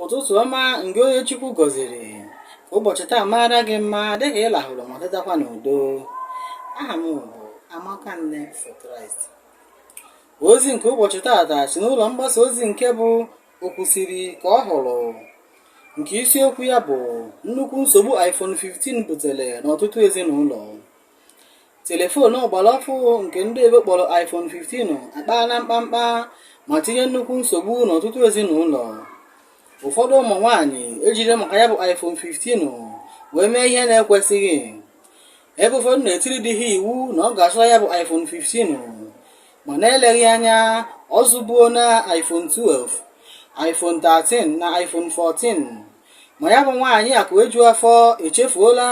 Ụtụtụ ọma nke onye Chukwu gọziri, ka ụbọchị taa mara gị mma dịka ị lahụrụ ma tetakwa n'udo. Aha m bụ Amakanne for Christ. Ozi nke ụbọchị taata si n'ụlọ mgbasa ozi nke bụ Okwusiri ka ọ hụrụ, nke isiokwu ya bụ nnukwu nsogbu iPhone 15 butere n'ọtụtụ ezinụlọ. Telefon ọgbaraọfụ nke ndị ebe kpọrọ iPhone 15 akpaala mkpamkpa ma tinye nnukwu nsogbu n'ọtụtụ ezinụlọ. Ụfọdụ ụmụ nwaanyị ejide maka ya bụ iPhone 15 wee mee ihe na-ekwesịghị, ebe ụfọdụ na-etiri di ha iwu na ọ ga-azụta ya bụ iPhone 15 ma na-eleghị anya ọ zụbuo na iPhone 12, iPhone 13 na iPhone 14. Ma ya bụ nwaanyị akụ eju afọ echefuola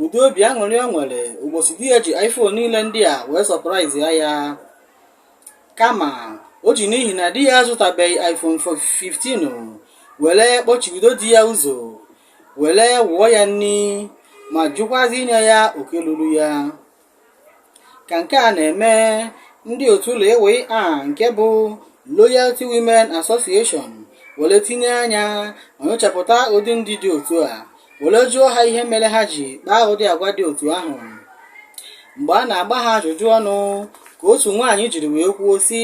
ụdị obi aṅụrị o nwere ụbọchị di ya ji iPhone niile ndị a wee sọpraịz ya, kama o ji n'ihi na di ya azụtabeghị iPhone 15 were kpọchibido di ya ụzọ, were wụọ ya nri ma jụkwazi inye ya oke luru ya. Ka nke a na-eme, ndị otu LWA nke bụ Loyalty Women Association were tinye anya ma nyochapụta ụdị ndị dị otu a, were jụọ ha ihe mere ha ji kpaa ụdị agwa dị otu ahụ. Mgbe a na-agba ha ajụjụ ọnụ, ka otu nwaanyị jiri wee kwuo sị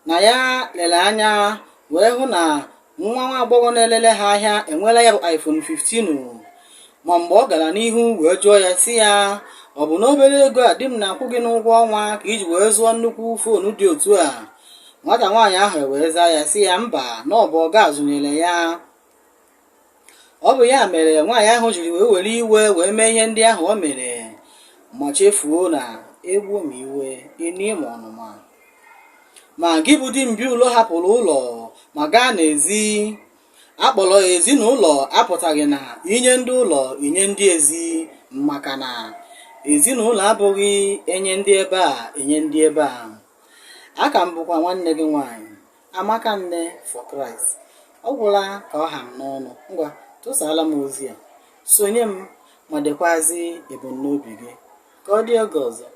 na ya lere anya wee hụ na nwa agbọghọ na-elele ha ahịa enwela ya bụ iPhone 15, ma mgbe ọ gara n'ihu wee jụọ ya sị ya, ọ bụ na obere ego a di m na-akwụ gị n'ụgwọ ọnwa ka iji wee zụọ nnukwu foonu dị otu a? Nwata nwaanyị ahụ wee zaa ya sị ya mba, na ọ bụ ọga azụnyere ya. Ọ bụ ya mere nwaanyị ahụ jiri wee were iwe wee mee ihe ndị ahụ o mere, ma chefuo na egbuo ma iwe ịnụ ịma ọnụma. Ma gị bụ di mbi ụlọ hapụrụ ụlọ ma gaa n'ezi, akpọrọ ezinụlọ apụtaghị na inye ndị ụlọ inye ndị ezi, maka na ezinụlọ abụghị enye ndị ebe a enye ndị ebe a. Aka m bụkwa nwanne gị nwaanyị Amakanne for Christ. Ọ gwụla ka ọ ha m n'ọnụ, ngwa tụsala m ozi a, sonye m ma dekwazi ebumnobi gị. Ka ọ dị oge ọzọ.